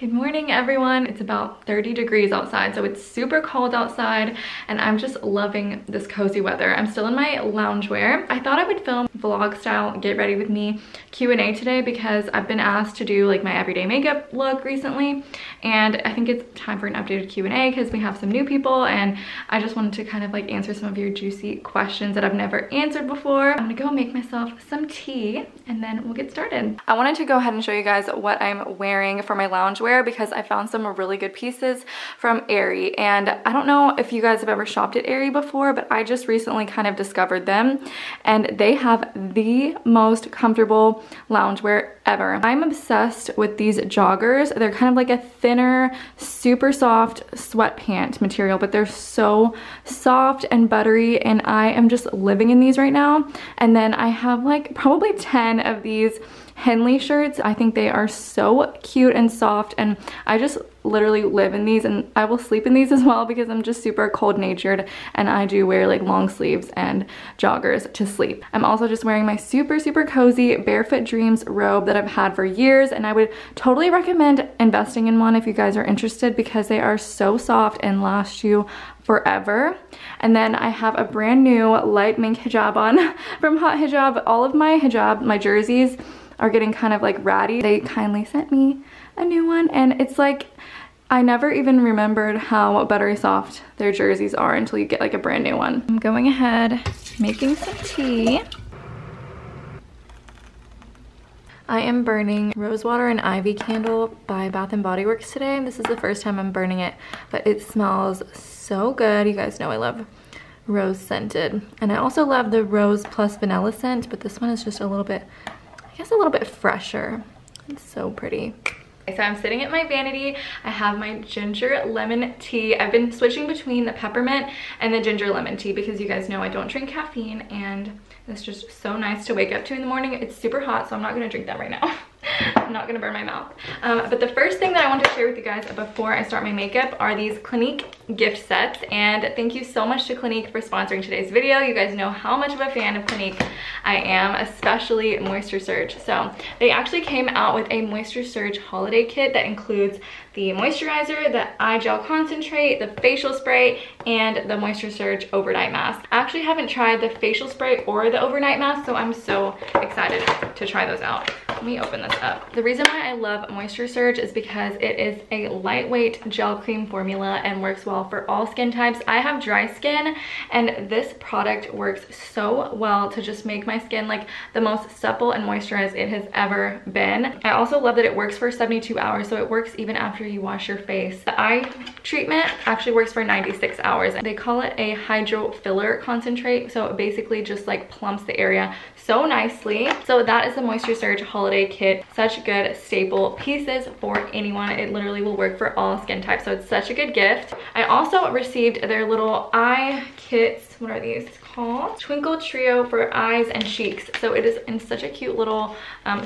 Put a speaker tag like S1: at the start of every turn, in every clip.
S1: Good morning, everyone. It's about 30 degrees outside, so it's super cold outside, and I'm just loving this cozy weather. I'm still in my loungewear. I thought I would film vlog style get ready with me Q&A today because I've been asked to do like my everyday makeup look recently, and I think it's time for an updated Q&A because we have some new people, and I just wanted to kind of like answer some of your juicy questions that I've never answered before. I'm gonna go make myself some tea and then we'll get started. I wanted to go ahead and show you guys what I'm wearing for my loungewear because I found some really good pieces from Aerie, and I don't know if you guys have ever shopped at Aerie before, but I just recently kind of discovered them, and they have the most comfortable loungewear ever. I'm obsessed with these joggers. They're kind of like a thinner, super soft sweatpant material, but they're so soft and buttery, and I am just living in these right now. And then I have like probably 10 of these Henley shirts. I think they are so cute and soft, and I just literally live in these, and I will sleep in these as well because I'm just super cold natured, and I do wear like long sleeves and joggers to sleep. I'm also just wearing my super cozy Barefoot Dreams robe that I've had for years, and I would totally recommend investing in one if you guys are interested because they are so soft and last you forever. And then I have a brand new light mink hijab on from Hot Hijab. All of my hijab, my jerseys are getting kind of like ratty. They kindly sent me a new one, and it's like, I never even remembered how buttery soft their jerseys are until you get like a brand new one. I'm going ahead, making some tea. I am burning Rose Water and Ivy candle by Bath & Body Works today. This is the first time I'm burning it, but it smells so good. You guys know I love rose scented. And I also love the rose plus vanilla scent, but this one is just a little bit, I guess a little bit fresher. It's so pretty. Okay, so I'm sitting at my vanity. I have my ginger lemon tea. I've been switching between the peppermint and the ginger lemon tea because you guys know I don't drink caffeine, and it's just so nice to wake up to in the morning. It's super hot, so I'm not gonna drink that right now. I'm not gonna burn my mouth. But the first thing that I want to share with you guys before I start my makeup are these Clinique gift sets, and thank you so much to Clinique for sponsoring today's video. You guys know how much of a fan of Clinique I am, especially Moisture Surge. So they actually came out with a Moisture Surge holiday kit that includes the moisturizer, the eye gel concentrate, the facial spray, and the Moisture Surge overnight mask. I actually haven't tried the facial spray or the overnight mask, so I'm so excited to try those out. Let me open this up. The reason why I love Moisture Surge is because it is a lightweight gel cream formula and works well for all skin types. I have dry skin, and this product works so well to just make my skin like the most supple and moisturized it has ever been. I also love that it works for 72 hours, so it works even after you wash your face. The eye treatment actually works for 96 hours. They call it a hydro filler concentrate, so it basically just like plumps the area so nicely. So that is the Moisture Surge holiday kit. Such good staple pieces for anyone. It literally will work for all skin types, so it's such a good gift. I also received their little eye kits. What are these called? Twinkle Trio for eyes and cheeks. So it is in such a cute little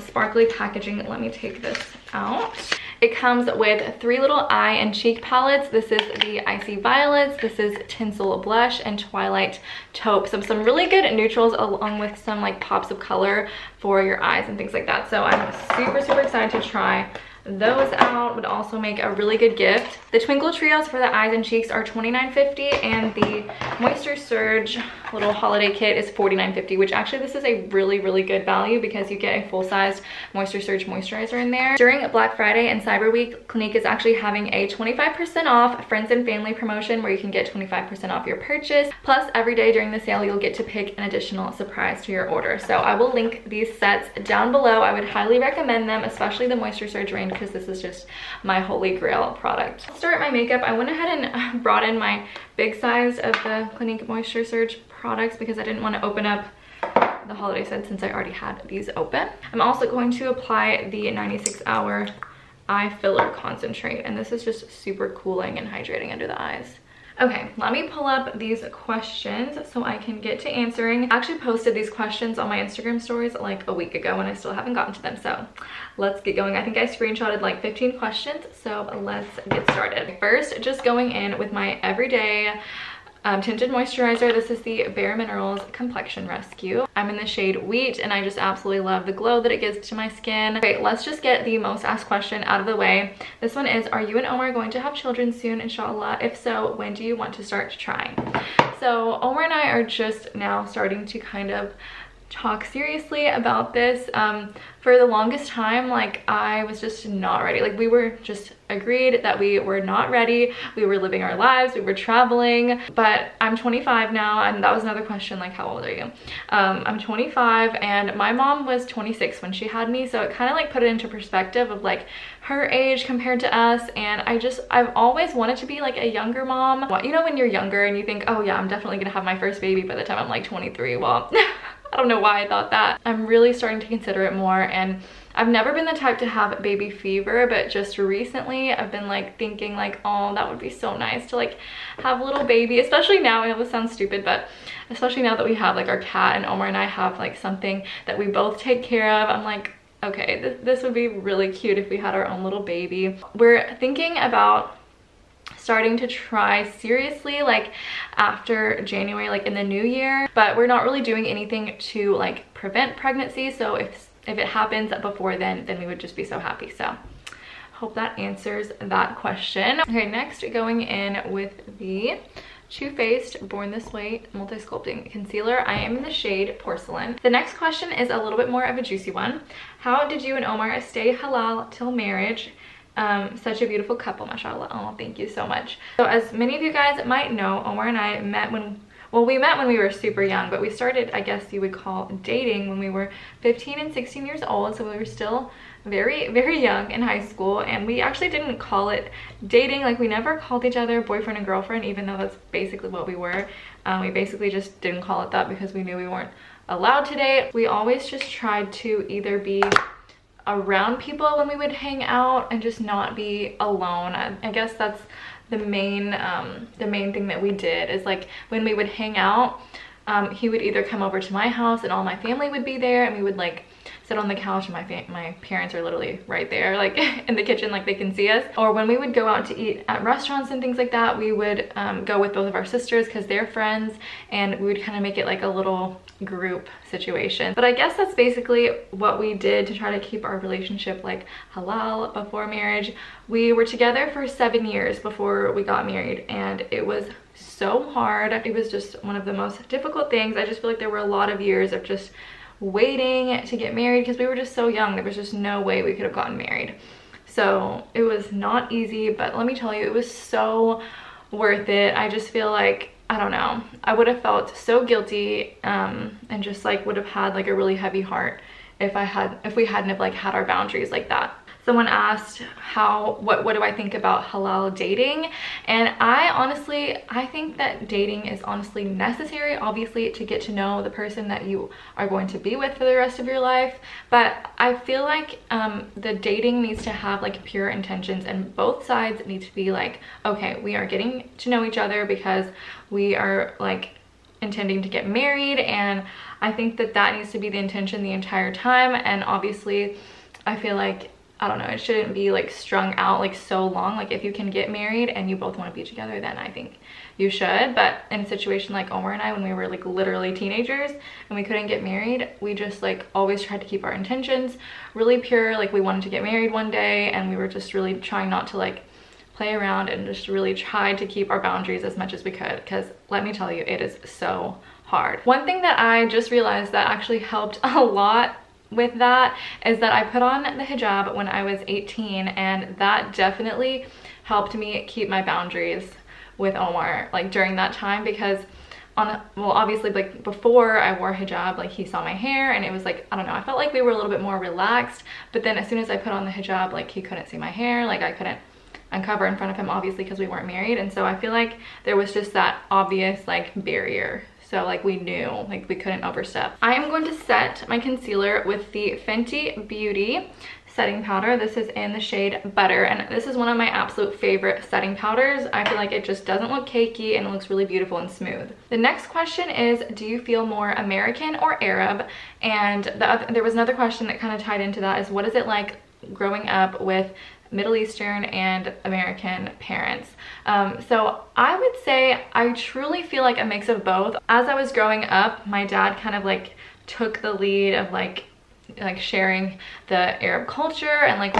S1: sparkly packaging. Let me take this out. It comes with 3 little eye and cheek palettes. This is the Icy Violets, this is Tinsel Blush, and Twilight Taupe. So some really good neutrals along with some like pops of color for your eyes and things like that. So I'm super excited to try those out. Would also make a really good gift. The Twinkle Trios for the eyes and cheeks are $29.50, and the Moisture Surge little holiday kit is $49.50, which actually this is a really good value because you get a full-sized Moisture Surge moisturizer in there. During Black Friday and Cyber Week, Clinique is actually having a 25% off friends and family promotion where you can get 25% off your purchase. Plus, every day during the sale, you'll get to pick an additional surprise to your order. So I will link these sets down below. I would highly recommend them, especially the Moisture Surge range, because this is just my holy grail product. To start my makeup, I went ahead and brought in my big size of the Clinique Moisture Surge products because I didn't want to open up the holiday set since I already had these open. I'm also going to apply the 96-hour eye filler concentrate, and this is just super cooling and hydrating under the eyes. Okay, let me pull up these questions so I can get to answering. I actually posted these questions on my Instagram stories like a week ago and I still haven't gotten to them, so let's get going. I think I screenshotted like 15 questions, so let's get started. First, just going in with my everyday tinted moisturizer. This is the Bare Minerals Complexion Rescue. I'm in the shade Wheat, and I just absolutely love the glow that it gives to my skin. Okay, let's just get the most asked question out of the way. This one is, are you and Omar going to have children soon, inshallah? If so, when do you want to start trying? So Omar and I are just now starting to kind of talk seriously about this. For the longest time, like, I was just not ready. Like, we were just agreed that we were not ready. We were living our lives, we were traveling. But I'm 25 now, and that was another question, like, how old are you? I'm 25, and my mom was 26 when she had me, so it kind of like put it into perspective of like her age compared to us. And I've always wanted to be like a younger mom. You know, when you're younger and you think, oh yeah, I'm definitely gonna have my first baby by the time I'm like 23. Well, I don't know why I thought that. I'm really starting to consider it more, and I've never been the type to have baby fever, but just recently I've been like thinking like, oh, that would be so nice to like have a little baby, especially now. I know this sounds stupid, but especially now that we have like our cat, and Omar and I have like something that we both take care of. I'm like, okay, this would be really cute if we had our own little baby. We're thinking about starting to try seriously like after January, like in the new year, but we're not really doing anything to like prevent pregnancy. So if it happens before then we would just be so happy. So hope that answers that question. Okay, next, going in with the Too Faced Born This Way Multi-Sculpting Concealer. I am in the shade Porcelain. The next question is a little bit more of a juicy one. How did you and Omar stay halal till marriage? Such a beautiful couple, mashallah. Oh, thank you so much. So as many of you guys might know, Omar and I met when we were super young, but we started, I guess you would call, dating when we were 15 and 16 years old. So we were still very, very young in high school, and we actually didn't call it dating. Like, we never called each other boyfriend and girlfriend, even though that's basically what we were. We basically just didn't call it that because we knew we weren't allowed to date. We always just tried to either be around people when we would hang out and just not be alone. I guess that's the main thing that we did, is like when we would hang out, he would either come over to my house and all my family would be there, and we would like sit on the couch, and my parents are literally right there, like in the kitchen, like they can see us. Or when we would go out to eat at restaurants and things like that, we would go with both of our sisters because they're friends, and we would kind of make it like a little group situation. But I guess that's basically what we did to try to keep our relationship like halal before marriage. We were together for 7 years before we got married, and it was so hard. It was just one of the most difficult things. I just feel like there were a lot of years of just waiting to get married because we were just so young. There was just no way we could have gotten married. So it was not easy, but let me tell you, it was so worth it. I just feel like, I don't know, I would have felt so guilty and just like would have had like a really heavy heart if we hadn't have like had our boundaries like that. Someone asked what do I think about halal dating? And I think that dating is honestly necessary, obviously, to get to know the person that you are going to be with for the rest of your life. But I feel like the dating needs to have like pure intentions, and both sides need to be like, okay, we are getting to know each other because we are like intending to get married. And I think that needs to be the intention the entire time. And obviously I feel like, I don't know, it shouldn't be like strung out like so long. Like, if you can get married and you both want to be together, then I think you should. But in a situation like Omar and I, when we were like literally teenagers and we couldn't get married, we just like always tried to keep our intentions really pure. Like, we wanted to get married one day, and we were just really trying not to like play around, and just really tried to keep our boundaries as much as we could, because let me tell you, it is so hard. One thing that I just realized that actually helped a lot with that is that I put on the hijab when I was 18, and that definitely helped me keep my boundaries with Omar like during that time. Because obviously like before I wore hijab, like he saw my hair, and it was like, I don't know, I felt like we were a little bit more relaxed. But then as soon as I put on the hijab, like he couldn't see my hair, like I couldn't uncover in front of him, obviously, because we weren't married. And so I feel like there was just that obvious like barrier. So like we knew like we couldn't overstep. I am going to set my concealer with the Fenty Beauty setting powder. This is in the shade Butter, and this is one of my absolute favorite setting powders. I feel like it just doesn't look cakey, and it looks really beautiful and smooth. The next question is, do you feel more American or Arab? And there was another question that kind of tied into that, is what is it like growing up with Middle Eastern and American parents. So I would say I truly feel like a mix of both. As I was growing up, my dad kind of like took the lead of like sharing the Arab culture, and like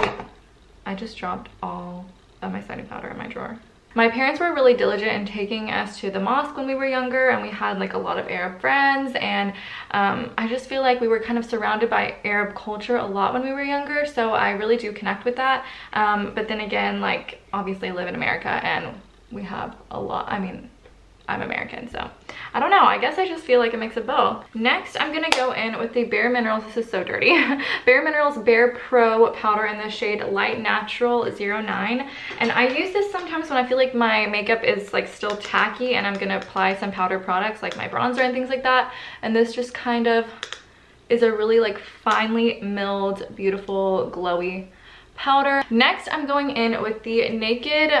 S1: I just dropped all of my setting powder in my drawer. My parents were really diligent in taking us to the mosque when we were younger, and we had like a lot of Arab friends, and I just feel like we were kind of surrounded by Arab culture a lot when we were younger, so I really do connect with that. But then again, like obviously I live in America and we have a lot, I mean, I'm American, so I don't know, I guess I just feel like a mix of both. Next, I'm gonna go in with the Bare Minerals, this is so dirty, Bare Minerals Bare Pro powder in the shade Light Natural 09. And I use this sometimes when I feel like my makeup is like still tacky and I'm gonna apply some powder products like my bronzer and things like that. And this just kind of is a really like finely milled, beautiful, glowy powder. Next, I'm going in with the Naked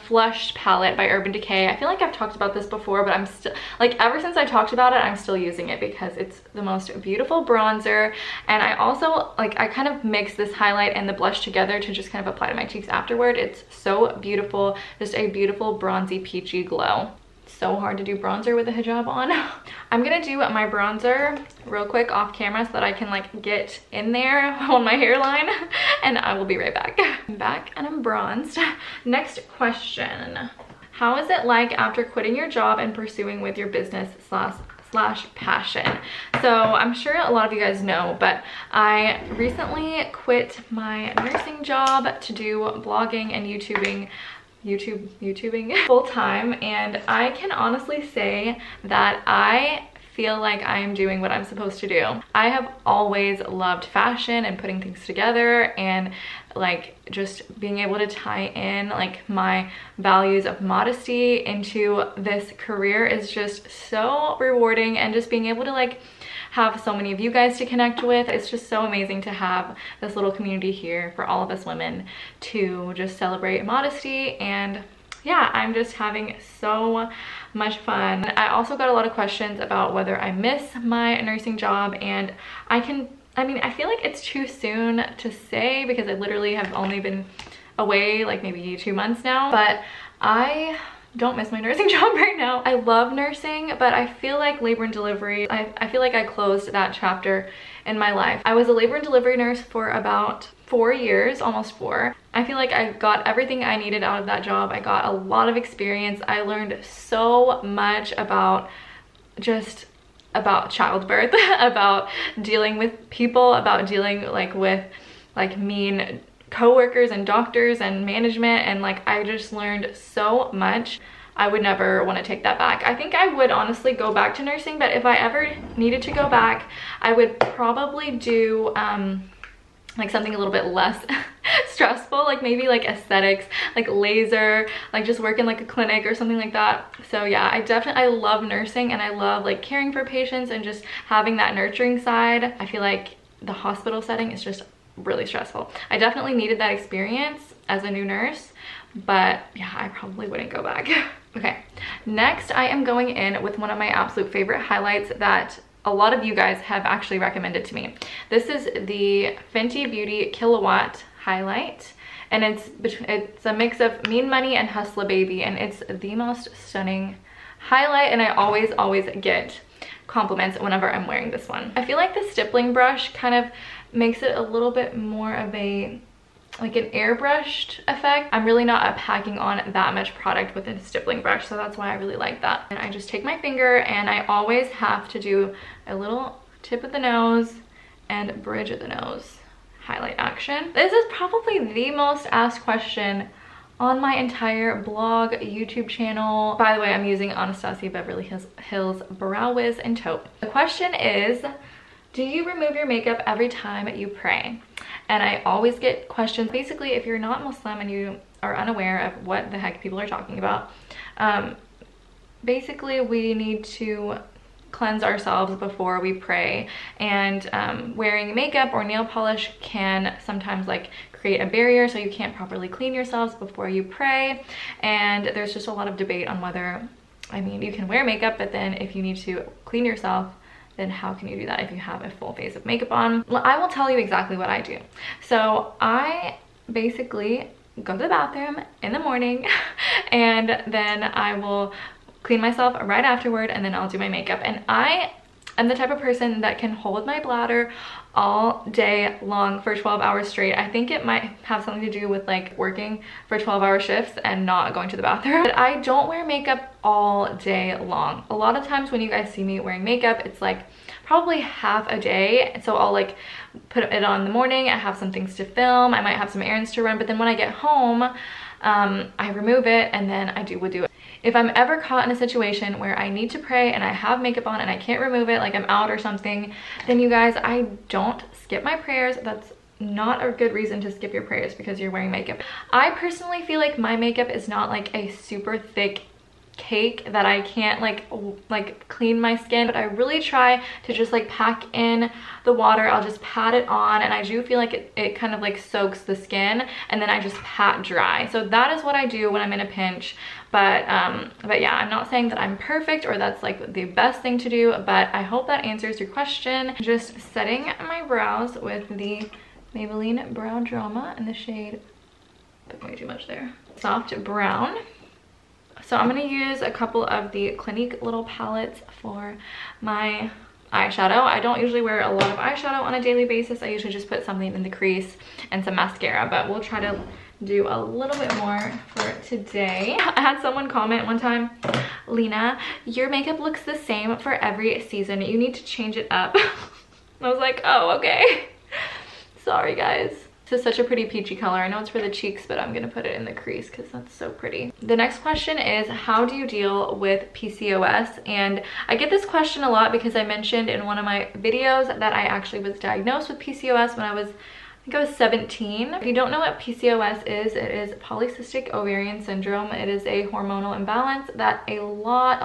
S1: Flush palette by Urban Decay. I feel like I've talked about this before, but I'm still like, ever since I talked about it, I'm still using it because it's the most beautiful bronzer. And I also like, I kind of mix this highlight and the blush together to just kind of apply to my cheeks afterward. It's so beautiful, just a beautiful bronzy peachy glow. So hard to do bronzer with a hijab on. I'm gonna do my bronzer real quick off camera so that I can like get in there on my hairline, and I will be right back. I'm back and I'm bronzed. Next question. How is it like after quitting your job and pursuing with your business slash passion? So I'm sure a lot of you guys know, but I recently quit my nursing job to do vlogging and YouTubing full-time, and I can honestly say that I feel like I am doing what I'm supposed to do. I have always loved fashion and putting things together, and like just being able to tie in like my values of modesty into this career is just so rewarding, and just being able to like have so many of you guys to connect with. It's just so amazing to have this little community here for all of us women to just celebrate modesty. And yeah, I'm just having so much fun. I also got a lot of questions about whether I miss my nursing job, and I mean, I feel like it's too soon to say because I literally have only been away like maybe 2 months now, but I don't miss my nursing job right now. I love nursing, but I feel like labor and delivery, I feel like I closed that chapter in my life. I was a labor and delivery nurse for about 4 years, almost 4. I feel like I got everything I needed out of that job. I got a lot of experience. I learned so much about childbirth, about dealing with people, about dealing like with like mean coworkers and doctors and management, and like I just learned so much. I would never want to take that back. I think I would honestly go back to nursing, but if I ever needed to go back, I would probably do like something a little bit less stressful, like maybe like aesthetics, like laser, like just work in like a clinic or something like that. So yeah, I love nursing, and I love like caring for patients and just having that nurturing side. I feel like the hospital setting is just really stressful. I definitely needed that experience as a new nurse, but yeah, I probably wouldn't go back. Okay, next I am going in with one of my absolute favorite highlights that a lot of you guys have actually recommended to me. This is the Fenty Beauty Kilowatt highlight, and it's a mix of Mean Money and Hustla Baby, and it's the most stunning highlight, and I always get compliments whenever I'm wearing this one. I feel like the stippling brush kind of makes it a little bit more of a like an airbrushed effect. I'm really not packing on that much product with a stippling brush, so that's why I really like that. And I just take my finger, and I always have to do a little tip of the nose and bridge of the nose highlight action. This is probably the most asked question on my entire blog, YouTube channel. By the way, I'm using Anastasia Beverly Hills Brow Wiz and Taupe. The question is, do you remove your makeup every time you pray? And I always get questions. Basically, if you're not Muslim and you are unaware of what the heck people are talking about, basically we need to cleanse ourselves before we pray, and wearing makeup or nail polish can sometimes like create a barrier, so you can't properly clean yourselves before you pray. And there's just a lot of debate on whether, I mean, you can wear makeup, but then if you need to clean yourself, then how can you do that if you have a full face of makeup on? Well, I will tell you exactly what I do. So I basically go to the bathroom in the morning and then I will clean myself right afterward, and then I'll do my makeup. And I am the type of person that can hold my bladder all day long for 12 hours straight. I think it might have something to do with like working for 12-hour shifts and not going to the bathroom. But I don't wear makeup all day long. A lot of times when you guys see me wearing makeup, it's like probably half a day. So I'll like put it on in the morning, I have some things to film, I might have some errands to run, but then when I get home, I remove it and then I would do it. If I'm ever caught in a situation where I need to pray and I have makeup on and I can't remove it, like I'm out or something, then you guys, I don't skip my prayers. That's not a good reason to skip your prayers because you're wearing makeup. I personally feel like my makeup is not like a super thick cake that I can't like clean my skin, but I really try to just like pack in the water. I'll just pat it on, and I do feel like it kind of like soaks the skin, and then I just pat dry. So that is what I do when I'm in a pinch. But yeah, I'm not saying that I'm perfect or that's like the best thing to do, but I hope that answers your question. Just setting my brows with the Maybelline Brow Drama in the shade, put way too much there, soft brown. So I'm going to use a couple of the Clinique little palettes for my eyeshadow. I don't usually wear a lot of eyeshadow on a daily basis. I usually just put something in the crease and some mascara, but we'll try to do a little bit more for today. I had someone comment one time, Lena, your makeup looks the same for every season. You need to change it up. I was like, oh, okay. Sorry, guys. This is such a pretty peachy color. I know it's for the cheeks, but I'm gonna put it in the crease because that's so pretty. The next question is, how do you deal with PCOS? And I get this question a lot because I mentioned in one of my videos that I actually was diagnosed with PCOS when I think I was 17. If you don't know what PCOS is, it is polycystic ovarian syndrome. It is a hormonal imbalance that a lot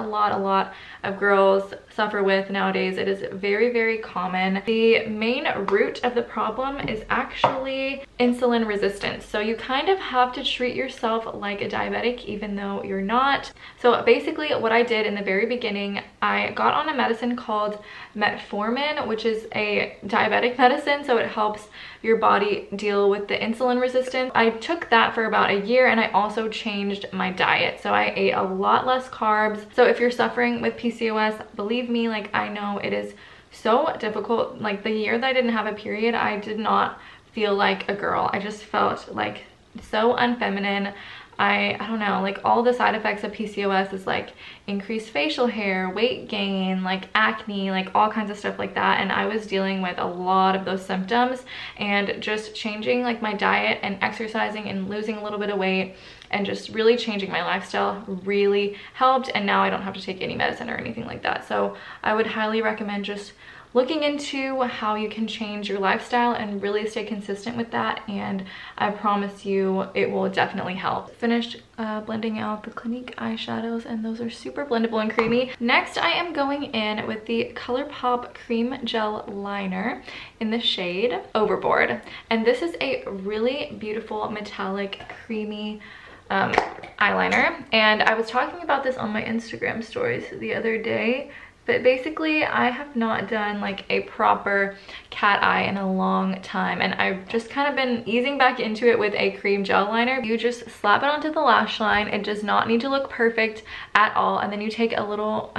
S1: of girls suffer with nowadays. It is very, very common. The main root of the problem is actually insulin resistance. So you kind of have to treat yourself like a diabetic even though you're not. So basically what I did in the very beginning, I got on a medicine called metformin, which is a diabetic medicine. So it helps your body deal with the insulin resistance. I took that for about a year, and I also changed my diet. So I ate a lot less carbs. So if you're suffering with PCOS, believe me, like I know it is so difficult. Like the year that I didn't have a period, I did not feel like a girl. I just felt like so unfeminine. I don't know, like all the side effects of PCOS is like increased facial hair, weight gain, like acne, like all kinds of stuff like that. And I was dealing with a lot of those symptoms, and just changing like my diet and exercising and losing a little bit of weight and just really changing my lifestyle really helped. And now I don't have to take any medicine or anything like that. So I would highly recommend just looking into how you can change your lifestyle and really stay consistent with that, and I promise you it will definitely help. Finished blending out the Clinique eyeshadows, and those are super blendable and creamy. Next, I am going in with the ColourPop Cream Gel Liner in the shade Overboard, and this is a really beautiful metallic creamy eyeliner, and I was talking about this on my Instagram stories the other day. But basically, I have not done like a proper cat eye in a long time, and I've just kind of been easing back into it with a cream gel liner. You just slap it onto the lash line. It does not need to look perfect at all, and then you take a little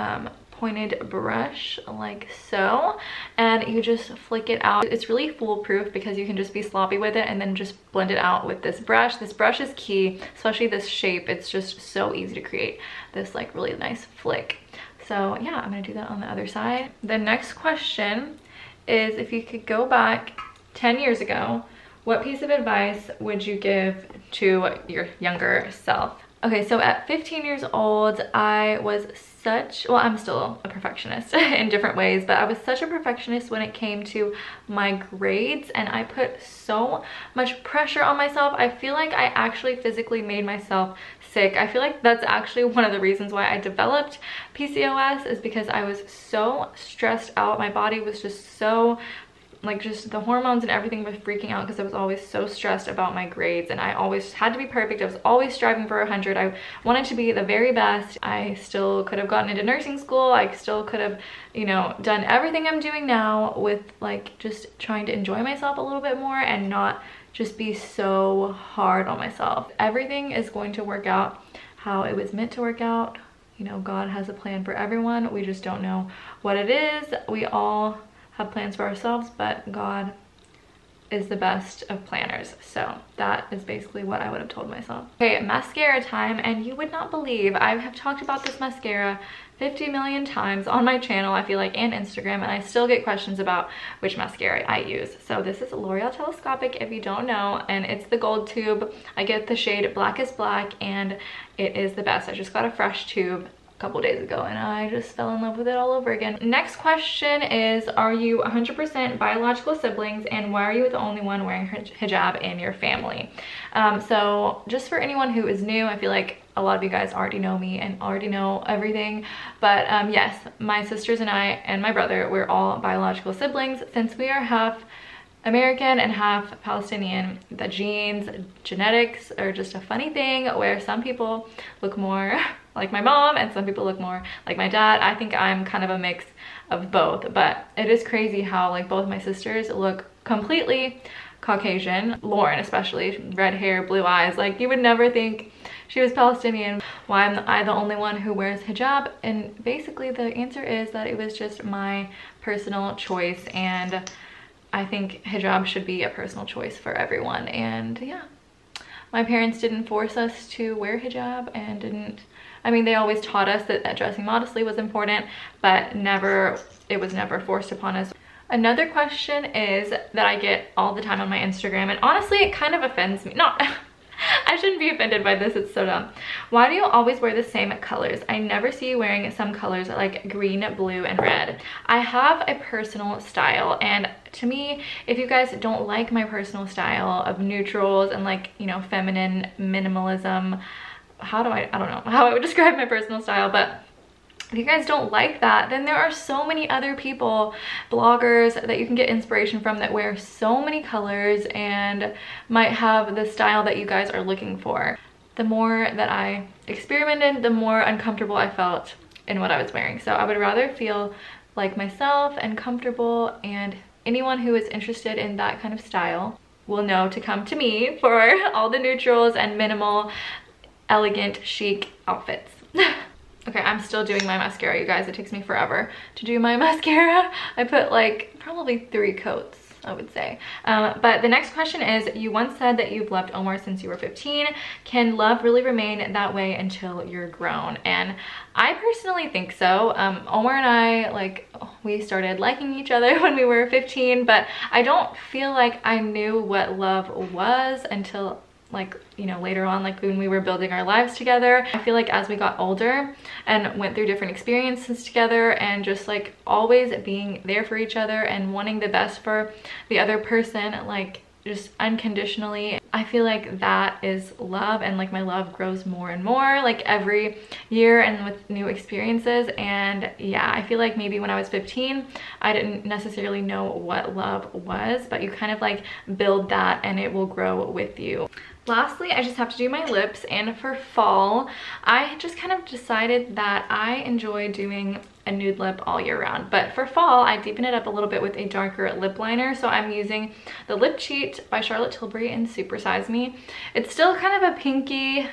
S1: pointed brush like so, and you just flick it out. It's really foolproof because you can just be sloppy with it and then just blend it out with this brush. This brush is key, especially this shape. It's just so easy to create this like really nice flick. So yeah, I'm gonna do that on the other side. The next question is, if you could go back 10 years ago, what piece of advice would you give to your younger self? Okay, so at 15 years old, I was well, I'm still a perfectionist in different ways, but I was such a perfectionist when it came to my grades, and I put so much pressure on myself. I feel like I actually physically made myself sick. I feel like that's actually one of the reasons why I developed PCOS, is because I was so stressed out. My body was just so like, just the hormones and everything was freaking out because I was always so stressed about my grades, and I always had to be perfect. I was always striving for 100. I wanted to be the very best. I still could have gotten into nursing school. I still could have, you know, done everything I'm doing now with like just trying to enjoy myself a little bit more and not just be so hard on myself. Everything is going to work out how it was meant to work out. You know, God has a plan for everyone. We just don't know what it is. We all have plans for ourselves, but God is the best of planners. So that is basically what I would have told myself. Okay, mascara time, and you would not believe I have talked about this mascara 50 million times on my channel, I feel like, and Instagram, and I still get questions about which mascara I use. So this is L'Oreal Telescopic, if you don't know, and it's the gold tube. I get the shade Black is Black, and it is the best. I just got a fresh tube a couple days ago and I just fell in love with it all over again. Next question is, are you 100% biological siblings, and why are you the only one wearing hijab in your family? So just for anyone who is new, I feel like a lot of you guys already know me and already know everything, but yes, my sisters and I and my brother, we're all biological siblings. Since we are half American and half Palestinian, the genes, genetics are just a funny thing where some people look more like my mom and some people look more like my dad. I think I'm kind of a mix of both, but it is crazy how like both my sisters look completely Caucasian. Lauren especially, red hair, blue eyes, like you would never think she was Palestinian. Why am I the only one who wears hijab? And basically the answer is that it was just my personal choice, and I think hijab should be a personal choice for everyone. And yeah, my parents didn't force us to wear hijab and didn't, I mean, they always taught us that dressing modestly was important, but it was never forced upon us. Another question is that I get all the time on my Instagram, and honestly it kind of offends me. No, I shouldn't be offended by this, it's so dumb. Why do you always wear the same colors? I never see you wearing some colors like green, blue, and red. I have a personal style, and to me, if you guys don't like my personal style of neutrals and like, you know, feminine minimalism, I don't know how I would describe my personal style, but if you guys don't like that, then there are so many other people, bloggers, that you can get inspiration from that wear so many colors and might have the style that you guys are looking for. The more that I experimented, the more uncomfortable I felt in what I was wearing. So I would rather feel like myself and comfortable, and anyone who is interested in that kind of style will know to come to me for all the neutrals and minimal, elegant, chic outfits. Okay, I'm still doing my mascara, you guys. It takes me forever to do my mascara. I put like probably 3 coats, I would say. But the next question is, you once said that you've loved Omar since you were 15. Can love really remain that way until you're grown? And I personally think so. Omar and I, like, we started liking each other when we were 15, but I don't feel like I knew what love was until, like, you know, later on, like when we were building our lives together. I feel like as we got older and went through different experiences together, and just like always being there for each other and wanting the best for the other person, like just unconditionally, I feel like that is love. And like my love grows more and more like every year and with new experiences. And yeah, I feel like maybe when I was 15 I didn't necessarily know what love was, but you kind of like build that and it will grow with you. Lastly, I just have to do my lips, and for fall, I just kind of decided that I enjoy doing a nude lip all year round. But for fall, I deepen it up a little bit with a darker lip liner. So I'm using the Lip Cheat by Charlotte Tilbury in Super Size Me. It's still kind of a pinky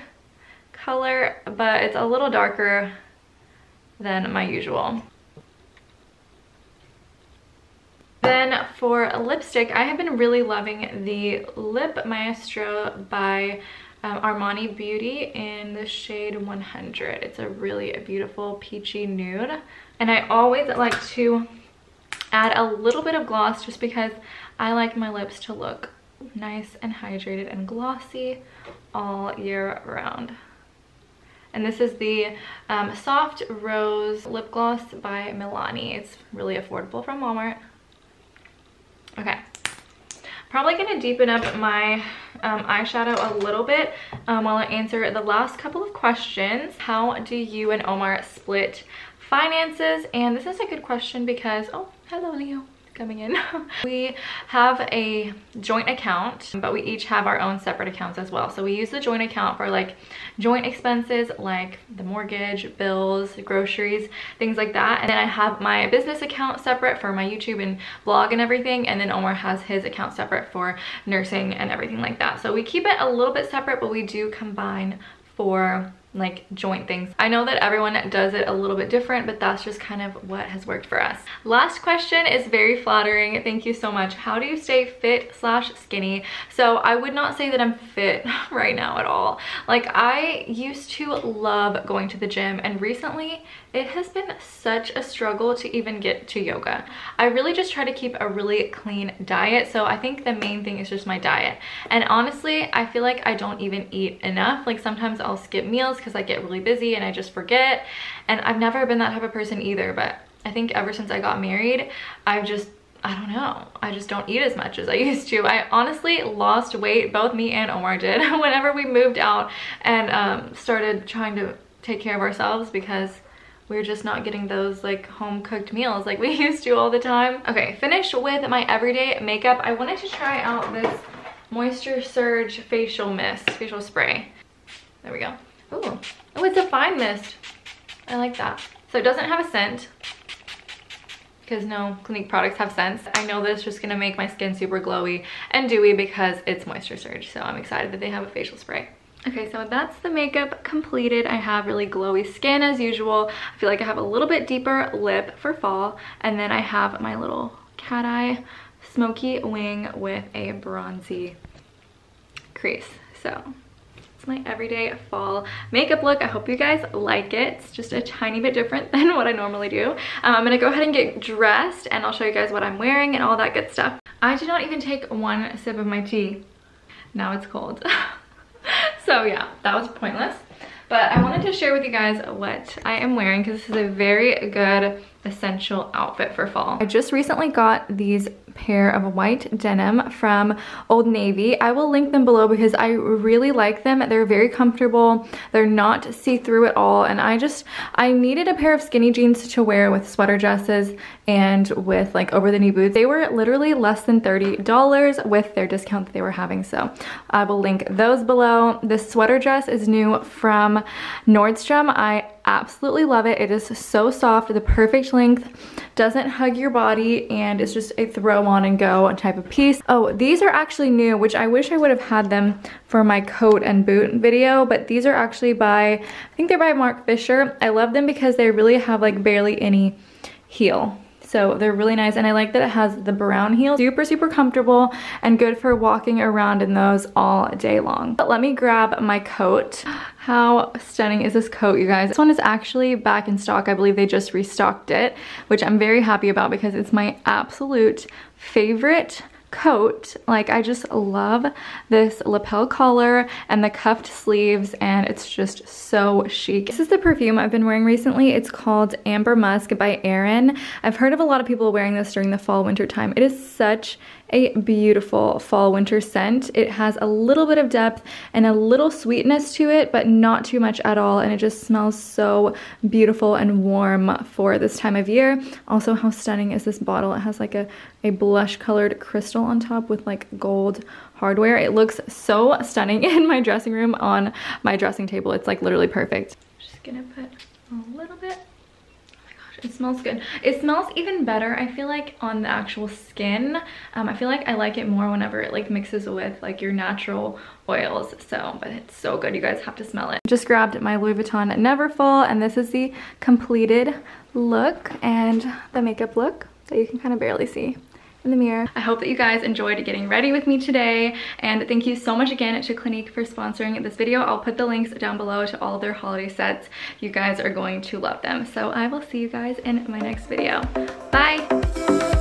S1: color, but it's a little darker than my usual. Then for a lipstick, I have been really loving the Lip Maestro by Armani Beauty in the shade 100. It's a really beautiful peachy nude. And I always like to add a little bit of gloss just because I like my lips to look nice and hydrated and glossy all year round. And this is the Soft Rose Lip Gloss by Milani. It's really affordable from Walmart. Okay, probably gonna deepen up my eyeshadow a little bit while I answer the last couple of questions. How do you and Omar split finances? And this is a good question because, oh, hello Leo. coming in. We have a joint account, but we each have our own separate accounts as well. So we use the joint account for like joint expenses like the mortgage, bills, groceries, things like that. And then I have my business account separate for my YouTube and vlog and everything. And then Omar has his account separate for nursing and everything like that. So we keep it a little bit separate, but we do combine for like joint things. I know that everyone does it a little bit different, but that's just kind of what has worked for us. Last question is very flattering. Thank you so much. How do you stay fit / skinny? So I would not say that I'm fit right now at all. Like I used to love going to the gym, and recently it has been such a struggle to even get to yoga. I really just try to keep a really clean diet. So I think the main thing is just my diet. And honestly, I feel like I don't even eat enough. Like sometimes I'll skip meals because I get really busy and I just forget. And I've never been that type of person either, but I think ever since I got married, I don't know, I just don't eat as much as I used to. I honestly lost weight, both me and Omar did, whenever we moved out and started trying to take care of ourselves, because we're just not getting those like home cooked meals like we used to all the time. Okay, finished with my everyday makeup. I wanted to try out this Moisture Surge facial spray. There we go. Oh, it's a fine mist. I like that. So it doesn't have a scent, because no Clinique products have scents. I know this is just gonna make my skin super glowy and dewy because it's Moisture Surge. So I'm excited that they have a facial spray. Okay, so that's the makeup completed. I have really glowy skin as usual. I feel like I have a little bit deeper lip for fall. And then I have my little cat eye smoky wing with a bronzy crease. So it's my everyday fall makeup look. I hope you guys like it. It's just a tiny bit different than what I normally do. I'm gonna go ahead and get dressed and I'll show you guys what I'm wearing and all that good stuff. I did not even take one sip of my tea. Now it's cold. So yeah, that was pointless. But I wanted to share with you guys what I am wearing, because this is a very good essential outfit for fall. I just recently got these pair of white denim from Old Navy. I will link them below because I really like them. They're very comfortable. They're not see-through at all. And I needed a pair of skinny jeans to wear with sweater dresses and with like over the knee boots. They were literally less than $30 with their discount that they were having. So I will link those below. This sweater dress is new from Nordstrom. I absolutely love it. It is so soft, the perfect length, doesn't hug your body, and it's just a throw on and go type of piece. Oh, these are actually new, which I wish I would have had them for my coat and boot video, but these are actually I think they're by Mark Fisher. I love them because they really have like barely any heel. So they're really nice, and I like that it has the brown heel. Super, super comfortable and good for walking around in those all day long. But let me grab my coat. How stunning is this coat, you guys? This one is actually back in stock. I believe they just restocked it, which I'm very happy about because it's my absolute favorite coat. Like, I just love this lapel collar and the cuffed sleeves, and it's just so chic. This is the perfume I've been wearing recently. It's called Amber Musk by Erin. I've heard of a lot of people wearing this during the fall winter time. It is such a beautiful fall winter scent. It has a little bit of depth and a little sweetness to it, but not too much at all, and it just smells so beautiful and warm for this time of year. Also, how stunning is this bottle? It has like a blush colored crystal on top with like gold hardware. It looks so stunning in my dressing room on my dressing table. It's like literally perfect. Just gonna put a little bit. It smells good. It smells even better, I feel like, on the actual skin. I feel like I like it more whenever it like mixes with like your natural oils. So, but it's so good. You guys have to smell it. Just grabbed my Louis Vuitton Neverfull, and this is the completed look and the makeup look that you can kind of barely see in the mirror. I hope that you guys enjoyed getting ready with me today, and thank you so much again to Clinique for sponsoring this video. I'll put the links down below to all of their holiday sets. You guys are going to love them. So I will see you guys in my next video. Bye!